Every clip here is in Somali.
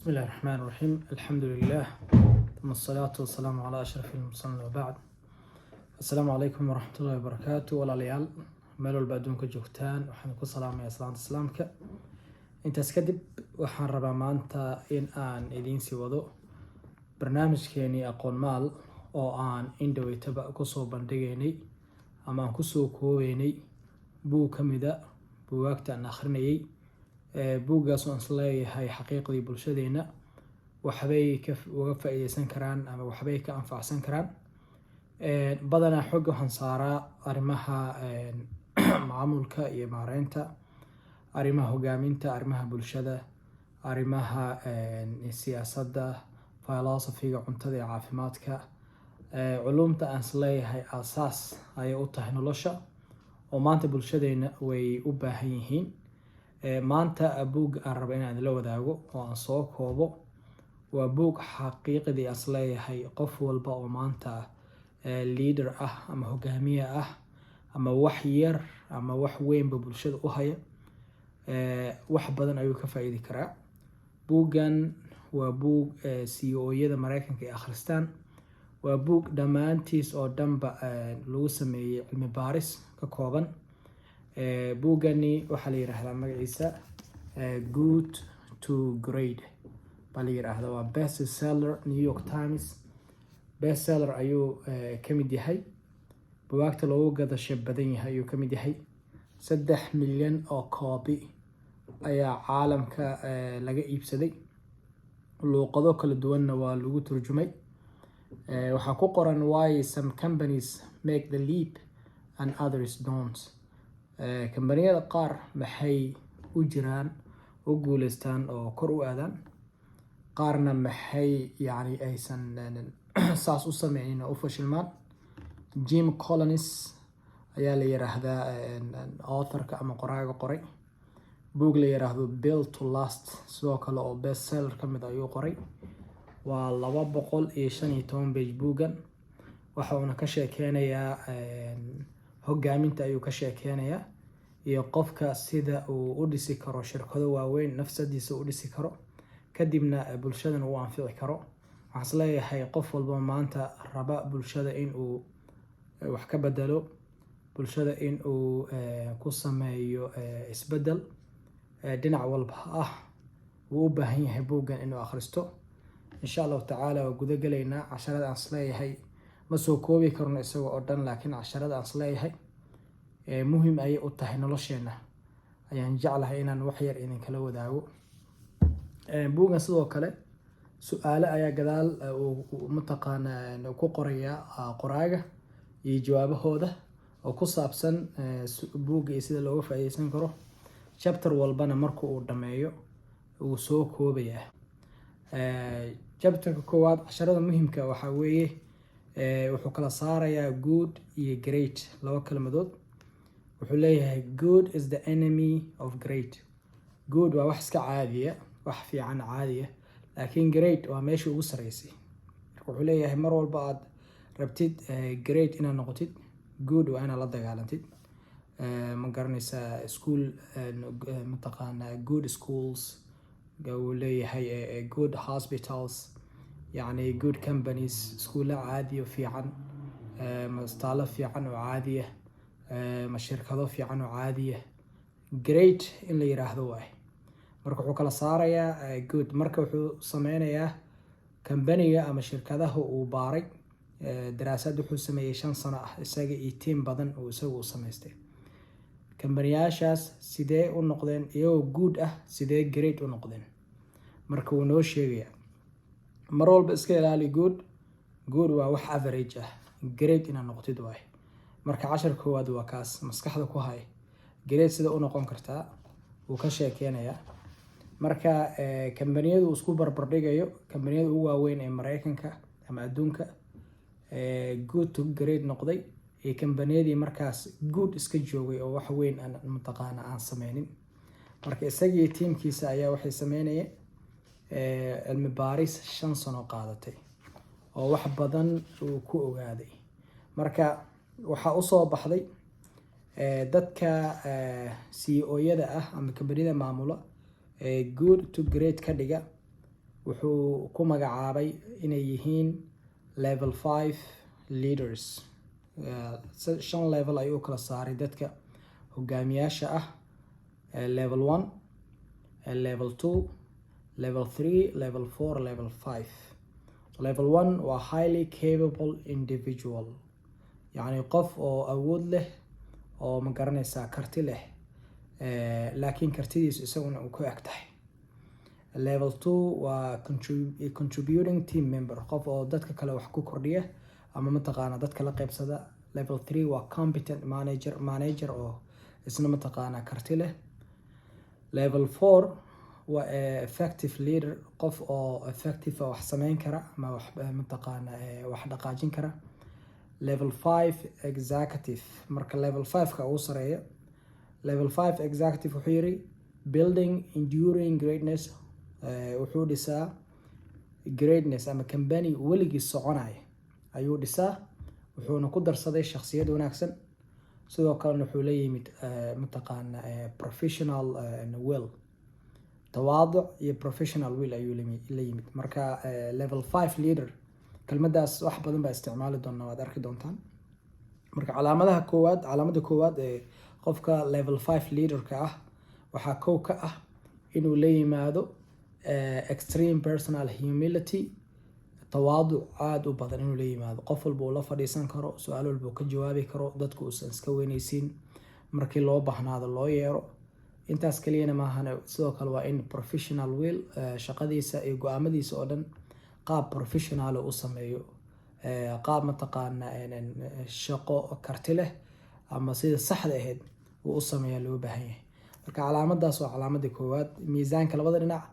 بسم الله الرحمن الرحيم الحمد لله ثم الصلاة والسلام على أشرف المرسلين وبعد السلام عليكم ورحمة الله وبركاته walaalyaal meel walba adduunka joogtaan waxaan ku salaamayaa salaanta islaamka intaas kadib waxaan rabaa maanta in aan idiin sii wado barnaamijkeenii aqoon maal oo aan indhaweytaba kusoo bandhigaynay ama aan kusoo koobaynay buug ka mida buugaagta aan akhrinayay buuggaas oo aan isleeyahay xaqiiqdii bulshadeena waxbay uga faa'iideysan karaan ama waxbay ka anfacsan karaan badanaa xog waxaan saaraa arrimaha maamulka iyo maareynta, arrimaha hogaaminta, arrimaha bulshada, arrimaha siyaasadda, philosophy-ga, cuntada iyo caafimaadka, culumta aan isleeyahay aasaas ayay u tahay nolosha oo maanta bulshadeena way u baahan yihiin. maanta buug aan rabo inaan la wadaago oo aan soo koobo waa buug xaqiiqdii aan isleeyahay qof walba oo maanta leader ah ama hogaamiye ah ama wax yar ama wax weynba bulshada u haya wax badan ayuu ka faa'iidi karaa. buuggan waa buug CEO-yada Mareykanka ay akhristaan. waa buug dhammaantiis oo dhanba lagu sameeyay cilmi baaris ka kooban. buuggani waxaa la yiraahdaa magaciisa Good to Great baa la yiraahdaa. waa best seller, New York Times best seller ayuu ka mid yahay. buugaagta loogu gadasho badan yahay ayuu ka mid yahay. 3 milyan oo copy ayaa caalamka laga iibsaday. luuqado kala duwanna waa lagu turjumay. waxaa ku qoran why some companies make the leap and others don't. kambaniyada qaar maxay u jiraan u guuleystaan oo kor u aadaan, qaarna maxay aysan saas u sameynin oo u fashilmaan. Jim Collins ayaa la yiraahdaa authorka ama qoraaga qoray buug la yiraahdo Built to Last, sidoo kale oo best seller ka mid ayuu qoray. waa 215 page buuggan. waxa uuna ka sheekeynayaa hogaaminta ayuu ka sheekeynayaa iyo qofka sida uu u dhisi karo shirkado waaweyn, nafsadiisa u dhisi karo, kadibna bulshadana uu anfici karo. waxaan isleeyahay qof walba maanta raba bulshada in uu wax ka bedelo, bulshada in uu ku sameeyo isbedel dhinac walba ah, wuu u baahan yahay buuggan inuu akhristo. insha allahu tacaala waa guda galaynaa casharada aan isleeyahay ma soo koobi karno isaga oo dhan, laakiin casharada aan isleeyahay muhiim ayay u tahay nolosheena ayaan jeclahay inaan wax yar idinkala wadaago. buuggan sidoo kale su-aalo ayaa gadaal mataqaanaa ku qoraya qoraaga iyo jawaabahooda oo ku saabsan buugga iyo sida looga faa'iideysan karo. chapter walbana marka uu dhameeyo uu soo koobayaa. chapterka koowaad casharada muhiimka waxaa weeye wuxuu kala saarayaa good iyo great, laba kelmadood. wuxuu leeyahay good is the enemy of great. good waa wax iska caadiya, wax fiican caadiya, laakiin great waa meesha ugu sareysay. wuxuu leeyahay mar walba aad rabtid great inaad noqotid, good waa inaad la dagaalantid. ma garanaysaa school mataqaanaa good schools uu leeyahay good hospitals, يعني good companies, iskuulla caadi oo fiican, mastaalo fiican oo caadiya, shirkado fiican oo caadiya. great in la yiraahdo waay. marka wuxuu kala saarayaa good. marka wuxuu sameynayaa kambaniga ama shirkadaha uu baaray daraasad wuxuu sameeyay 5 sano ah isaga iyo team badan oo isagu u sameystay. kambaniyaashaas sidee u noqdeen iyagoo good ah, sidee great u noqdeen, marka uu noo sheegayaa. mar walba iska ilaali good waa wax average ah, great inaad noqotid waay. marka cashar koowaad waa kaas, maskaxda ku hay great sida u noqon kartaa wuu ka sheekeynayaa. marka kambaniyadu uu isku barbardhigayo kambaniyada ugu waaweyn ee Mareykanka ama adduunka good to great noqday iyo kambaniyadii markaas good iska joogay oo wax weyn aan mataqaana aan sameynin. marka isagii teamkiisa ayaa waxay sameynayeen cilmi baaris 5 sano qaadatay oo wax badan uu ku ogaaday. marka waxaa u soo baxday dadka CEO-yada ah ama kambaniyada maamula good to great ka dhiga wuxuu ku magacaabay inay yihiin level 5 leaders. 5 level ayuu kala saaray dadka hogaamiyaasha ah. level 1, level 2, level 3, level 4, level 5. level 1 waa highly capable individual, yacni qof oo awood leh oo ma garanaysaa karti leh, laakiin kartidiisu isaguna uu ku eg tahay. level 2 waa contributing team member, qof oo dadka kale wax ku kordhiya ama mataqaana dadka la qaybsada. level 3 waa competent manager oo isna mataqaana karti leh. level 4 waa effective leader, qof oo effective wax sameyn kara ama wax mataqaana wax dhaqaajin kara. level 5 executive, marka level 5 ka ugu sareeya. level 5 executive wuxuu yiri building enduring greatness, wuxuu dhisaa greatness ama company weligii soconaya ayuu dhisaa, wuxuuna ku darsaday shakhsiyad wanaagsan, sidoo kalena wuxuu la yimid mataqaana professional will, tawaaduc iyo professional will ayuu la yimid. marka level 5 leader kelmadaas wax badan baa isticmaali doonaa, waad arki doontaan. marka calaamada koowaad ee qofka level 5 leaderka ah waxaa kow ka ah inuu la yimaado extreme personal humility, tawaaduc aad u badan inuu la yimaado. qof walba uu la fadhiisan karo, su-aal walba uu ka jawaabi karo, dadku uusan iska weynaysiin, markii loo bahnaado loo yeero. intaas kaliyana maahane, sidoo kale waa in professional will, shaqadiisa iyo go-aamadiisa oo dhan qaab professional u sameeyo, qaab mataqaana shaqo karti leh ama sida saxda ahayd uu u sameeyaa loo baahan yahay. marka calaamadaas waa calaamada koowaad. miisaanka labada dhinac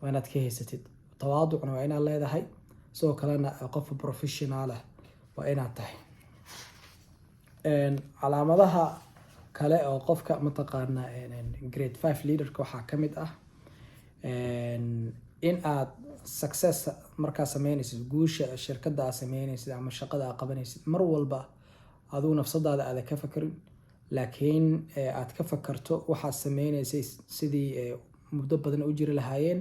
waa inaad ka haysatid, tawaaducna waa inaad leedahay, sidoo kalena qof professional ah waa inaad tahay. calaamadaha kale oo qofka mataqaana grade 5 leaderka waxaa ka mid ah in aad success markaa sameynaysid, guusha shirkadda aad sameynaysid ama shaqada aad qabanaysid, mar walba aduu nafsadaada aad ka fakarin, laakiin aad ka fakarto waxaad sameynaysay sidii muddo badan u jiri lahaayeen,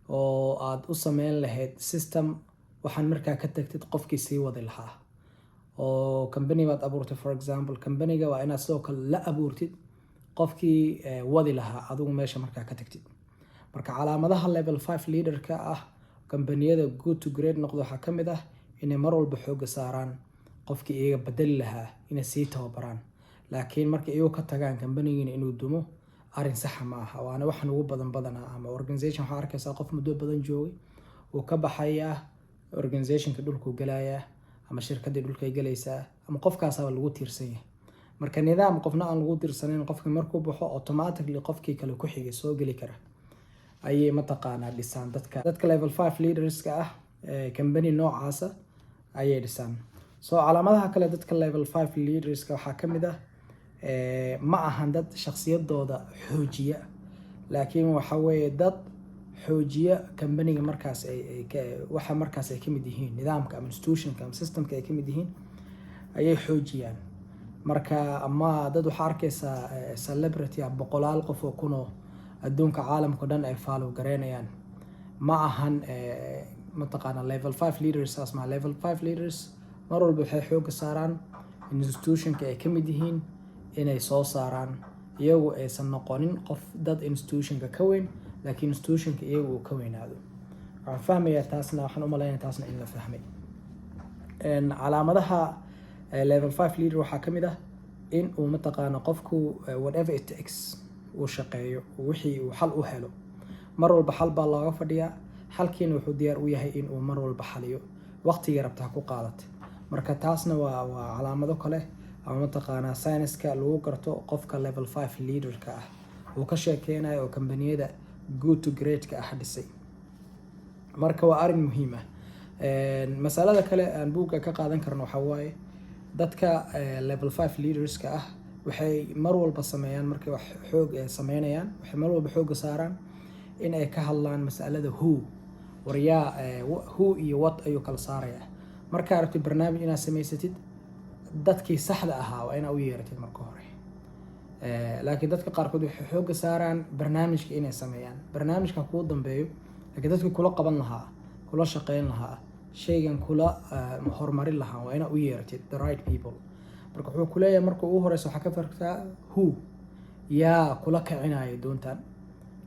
oo aad u sameyn lahayd system waxaan markaa ka tagtid qofkii sii wadi lahaa. oo company baad abuurtay, for example companyga waa inaad sidoo kale la abuurtid qofkii wadi lahaa adigu meesha markaa ka tagtid. marka calaamadaha level 5 leaderka ah kambaniyada good to great noqdo waxaa ka mid ah inay mar walba xooga saaraan qofkii iyaga bedeli lahaa, inay sii tababaraan. laakiin marka iyagu ka tagaan kambanigiina inuu dumo arrin saxa ma aha, waana waxaan ugu badanaa. ama organization waxaa arkaysaa qof muddo badan joogay uu ka baxayaa, organizationka dhulkuu galayaa ama shirkadii dhulkay galaysaa, ama qofkaasaba lagu tiirsan yahay. marka nidaam qofna aan lagu tiirsaneyn, qofkii markuu baxo automatically qofkii kale ku xigay soo geli kara ayay mataqaanaa dhisaan dadka level 5 leaderska ah. company noocaasa ayay dhisaan. soo calaamadaha kale dadka level 5 leaderska waxaa ka mid ah ma ahan dad shakhsiyadooda xoojiya, laakiin waxa weeye dad xoojiya companyga markaas waxa markaas ay ka mid yihiin nidaamka ama institutionka ama systemka ay ka mid yihiin ayay xoojiyaan. marka ama dad waxaa arkaysaa celebrity boqolaal qof oo kunoo adduunka caalamka dhan ay follow gareynayaan, ma ahan mataqaana level 5 leaders. asma level 5 leaders mar walba waxay xooga saaraan institutionka ay ka mid yihiin inay soo saaraan, iyagu aysan noqonin qof dad institutionka ka weyn, laakiin institutionka iyagu uu ka weynaado. waxaan fahmayaa taasna, waxaan u maleynayaa taasna in la fahmay. calaamadaha level 5 leader waxaa ka mid ah in uu mataqaana qofku whatever it takes uu shaqeeyo, wixii uu xal u helo. mar walba xal baa looga fadhiyaa, xalkiina wuxuu diyaar u yahay in uu mar walba xaliyo, waqtiga rabtaa ku qaadatay. marka taasna waa calaamado kale ama mataqaana science-ka lagu garto qofka level 5 leaderka ah uu ka sheekeynayo oo kambaniyada good to great ka ah dhisay. marka waa arrin muhiim ah. masalada kale aan buugga ka qaadan karno waxaa waaye dadka level 5 leaderska ah waxay mar walba sameeyaan, markay wax xoog sameynayaan waxay mar walba xooga saaraan in ay ka hadlaan masalada waryaa who iyo what ayuu kala saarayaa. markaa rabtid barnaamij inaad samaysatid, dadkii saxda ahaa waa inaad u yeeratid marka hore. laakiin dadka qaarkood waxay xooga saaraan barnaamijka inay sameeyaan, barnaamijka kuu dambeeyo laakiin dadkii kula qaban lahaa, kula shaqeyn lahaa, shaygan kula horumarin lahaa waa inaad u yeertid the right people. marka wuxuu ku leeyahay marka ugu horeysa waxaa ka farqtaa who, yaa kula kicinaya doontan,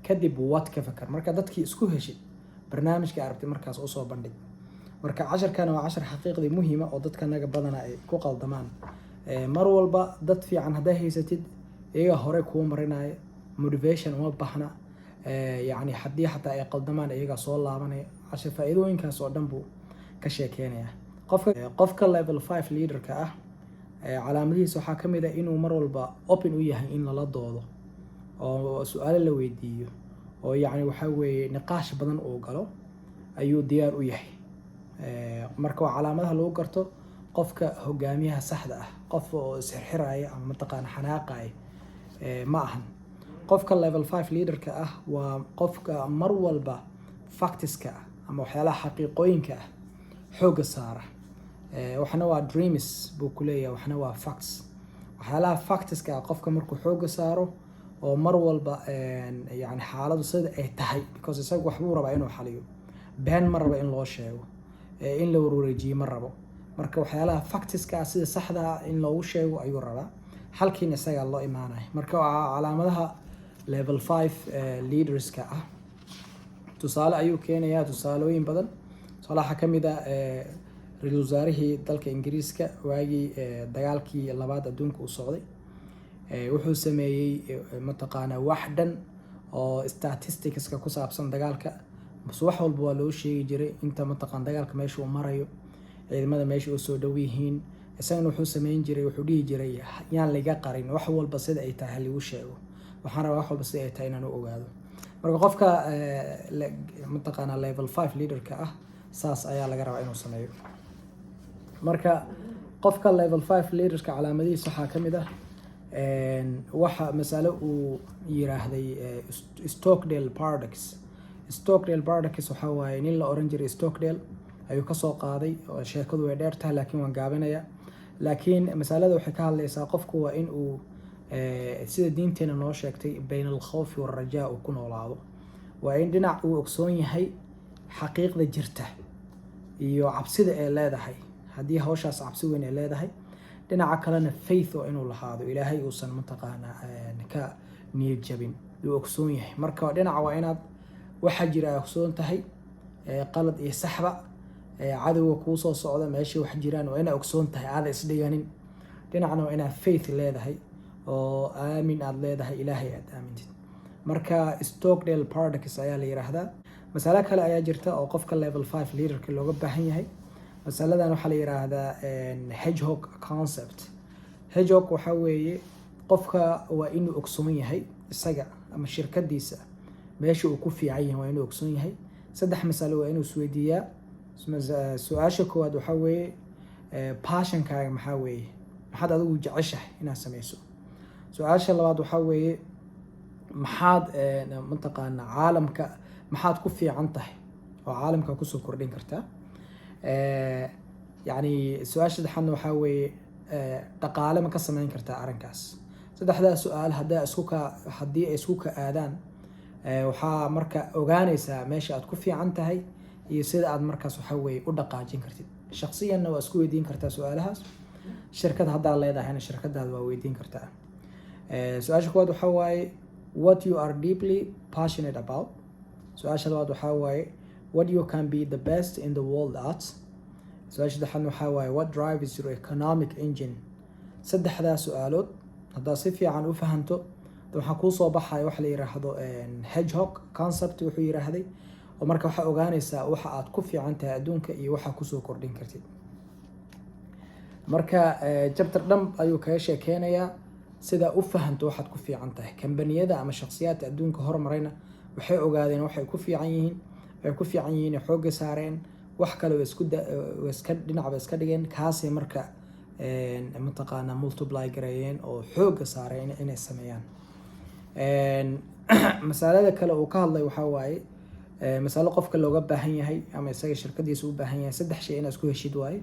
kadib what ka fakar. marka dadkii isku heshid barnaamijka aragtay markaas usoo bandhig. marka casharkan waa cashar xaqiiqdii muhiima oo dadka naga badana ay ku qaldamaan. mar walba dad fiican haddaa haysatid iyaga hore kuu marinaya, motivation uma baxna, yacni haddii xataa ay qaldamaan iyaga soo laabanaya. cashar faa'iidooyinkaas oo dhan buu ka sheekeynaya. qofka level 5 leaderka ah calaamadihiisa waxaa ka mid ah inuu mar walba open u yahay in lala doodo oo su-aalo la weydiiyo oo yacni waxaa weeye niqaash badan uu galo ayuu diyaar u yahay. marka waa calaamadaha lagu garto qofka hogaamiyaha saxda ah. qof oo isxirxiraya ama mataqaana xanaaqaya ma ahan. qofka level 5 leaderka ah waa qofka mar walba factiska ama waxyaalaha xaqiiqooyinka ah xooga saara. waxna waa dreams buu ku leeyahay, waxna waa facts. waxyaalaha factiska ah qofka markuu xooga saaro oo mar walba yani xaaladu sida ay tahay, because isaga waxbuu rabaa inuu xaliyo, been ma rabo in loo sheego, in la wareejiyo ma rabo. marka waxyaalaha factiska sida saxda ah in loogu sheego ayuu rabaa, halkiina isaga loo imaanay. marka waa calaamadaha level 5 leaderska ah. tusaale ayuu keenayaa, tusaalooyin badan. tusaalaha ka mid ah ra-iisul wasaarihii dalka Ingiriiska waagii dagaalkii labaad adduunka u socday, wuxuu sameeyey mataqaana wax dhan oo statisticska ku saabsan dagaalka, bas wax walba waa loo sheegi jiray inta mataqaan dagaalka meesha uu marayo, ciidamada meesha u soo dhow yihiin. isagana wuxuu sameyn jiray, wuxuu dhihi jiray yaan laga qarin, wax walba sida ay tahay lagu sheego, waxaan rabaa wax walba sida ay tahay inaan u ogaado. marka qofka mataqaana level 5 leaderka ah saas ayaa laga rabaa inuu sameeyo. marka qofka level 5 leaderka calaamadihiisa waxaa ka mid ah waxa mas'alo uu yiraahday Stockdale paradox. Stockdale paradox waxa waaye nin la oran jiray Stockdale ayuu ka soo qaaday oo sheekadu way dheer tahay laakiin waan gaabinaya. laakiin mas'alada waxay ka hadlaysaa qofku waa in uu sida diinteena noo sheegtay bayna al-khawf wa ar-rajaa ku noolaado. waa in dhinac uu ogsoon yahay xaqiiqda jirta iyo cabsida ay leedahay, haddii hawshaas cabsi weyn ay leedahay. dhinaca kalena faith oo inuu lahaado, ilaahay uusan mataqaana ka niyad jabin, uu ogsoon yahay. marka dhinaca waa inaad waxa jira ogsoon tahay, qalad iyo saxba, cadowga kuu soo socda meeshii wax jiraan waa inaad ogsoon tahay, aada isdhiganin. dhinacna waa inaad faith leedahay oo aamin aad leedahay, ilaahay aad aamintid. marka Stockdale paradox ayaa la yiraahdaa. mas'alo kale ayaa jirta oo qofka level 5 leaderka looga baahan yahay. mas'aladan waxaa la yiraahdaa hedgehog concept. hedgehog waxa weeye qofka waa inuu ogsoon yahay isaga ama shirkadiisa meesha uu ku fiican yahay, waa inuu ogsoon yahay. saddex mas'alo waa inuu isweydiiyaa. su-aasha koowaad waxa weeye passionkaaga maxaa weeye, maxaad adigu jeceshahay inaad sameyso. su-aasha labaad waxa weeye maxaad mataqaana caalamka maxaad ku fiican tahay oo caalamka kusoo kordhin kartaa. yani su-aasha saddexaadna waxaa weeye dhaqaale ma ka sameyn kartaa arrinkaas. saddexdaas su-aal haddii ay isku ka aadaan waxaa marka ogaanaysaa meesha aad ku fiican tahay iyo sida aad markaas waxa weeye u dhaqaajin kartid. shakhsiyanna waa isku weydiin kartaa su-aalahaas. shirkad haddaa leedahayna shirkadaada waa weydiin kartaa. su-aasha koowaad waxaa waaye what you are deeply passionate about. su-aasha labaad waxaa waaye what you can be the best in the world at. su-aasha saddexaadna waxaa waaye what drives your economic engine. saddexdaas su-aalood haddaa si fiican u fahanto waxaa kuu soo baxaya waxa la yiraahdo hedgehog concept wuxuu yiraahday, oo marka waxaa ogaanaysaa waxa aad ku fiican tahay adduunka iyo waxa kusoo kordhin kartid. marka chapter dhan ayuu kaga sheekeynayaa sida u fahanto waxaad ku fiican tahay. kambaniyada ama shakhsiyaadka adduunka horumarayna waxay ogaadeen waxay ku fiican yihiin, xooga saareen, wax kale iska dhinacba iska dhigeen, kaasay marka mataqaana multiply gareeyeen oo xooga saareen inay sameeyaan. mas'alada kale uu ka hadlay waxaa waaye mas'alo qofka looga baahan yahay ama isaga shirkadiisa u baahan yahay. saddex shay inaad isku heshid waaye.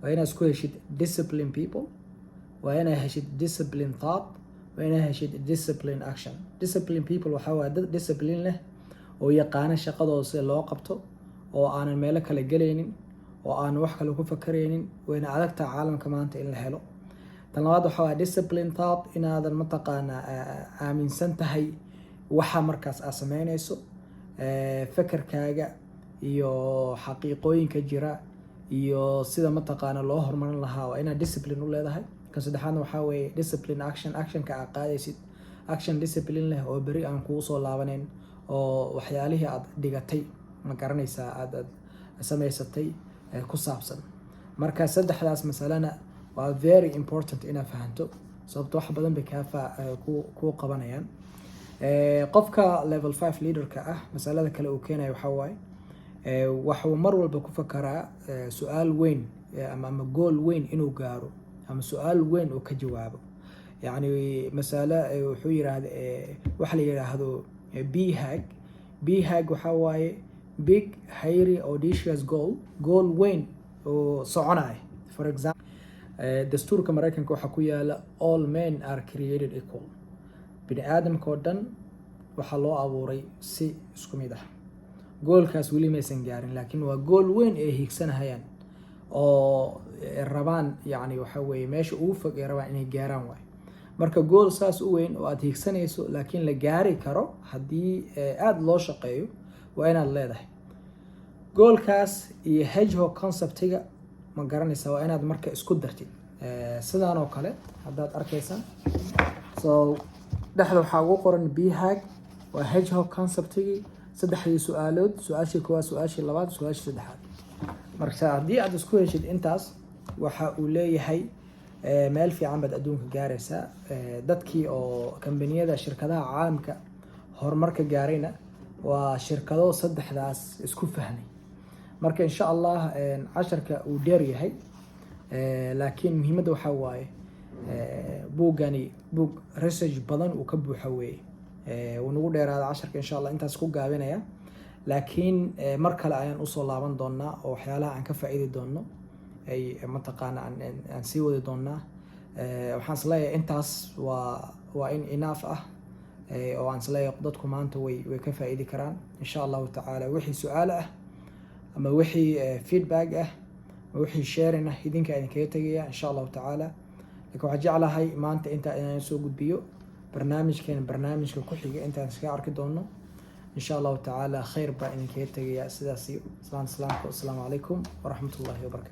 waa inaad isku heshid discipline people, waa inaad heshid discipline thought, waa inaad heshid discipline action. discipline people waxaa waaye dad discipline leh oo yaqaana shaqadooda sida loo qabto oo aanan meelo kale gelaynin oo aan wax kale ku fakaraynin wayna adagtaa caalamka maanta in la helo. tan labaad waxa waa discipline thought, inaadan mataqaanaa aaminsan tahay waxa markaas aad sameynayso, fakarkaaga iyo xaqiiqooyinka jira iyo sida mataqaana loo horumarin lahaa waa inaad discipline u leedahay. kan saddexaadna waxaa weeye discipline actionka aad qaadaysid action discipline leh oo beri aan kugu soo laabanayn oo waxyaalihii aad dhigatay ma garanaysaa aad samaysatay ku saabsan. marka saddexdaas masalana waa very important inaad fahanto sababto wax badan bay ku qabanayaan. qofka level 5 leaderka ah masalada kale uu keenayo waxaa waaye waxuu mar walba ku fakaraa su-aal weyn ama goal weyn inuu gaaro ama su-aal weyn uu ka jawaabo. يعني مسألة وحوي هذا وحلا يراهدو BHAG وحواي big hairy audacious goal وين وصعناي. for example دستور كمريكان كو حكويا لا all men are created equal. بني آدم كودن وحلو أبوري سي اسكميده goal كاس ولي ميسن جارين لكن وجول وين هيك سنة هيان أو الربان يعني وحوي ماشي أوفق الربان إنه جاران واي. marka goal saas u weyn oo aad hiigsanayso laakiin la gaari karo haddii aad loo shaqeeyo waa inaad leedahay goalkaas iyo hedgehog conceptiga ma garanaysaa waa inaad marka isku dartid sidaan oo kale haddaad arkaysan so dhexda waxaa ugu qoran BHAG waa hedgehog conceptigii saddexdii su-aalood su-aashii koowaad su-aashii labaad su-aashii saddexaad. marka haddii aad isku heshid intaas waxa uu leeyahay meel fiican baad adduunka gaaraysaa. dadkii oo kambaniyada shirkadaha caalamka horumarka gaarayna waa shirkado saddexdaas isku fahmay. marka insha Allah casharka uu dheer yahay laakiin muhiimadda waxaa waaye buugani buug research badan uu ka buuxa weeye uu nagu dheeraada casharka insha Allah intaas ku gaabinaya laakiin mar kale ayaan usoo laaban doonaa oo waxyaalaha aan ka faa'iidi doono ay mataqaana aan sii wadi doonaa. waxaan isleeyahay intaas waa in enough ah oo aan isleeyahay dadku maanta way ka faa'iidi karaan insha allahu tacaala. wixii su-aal ah ama wixii feedback ah ama wixii sharing ah idinka idinkaga tegaya insha allahu tacaala. laakiin waxaan jeclahay maanta intaa inaan soo gudbiyo barnaamijka ku xiga intaan iska arki doono insha allahu tacaala. khayr baa idinkaga tegaya sidaas iyo salaamka. assalaamu calaykum waraxmatullahi wabarakatu.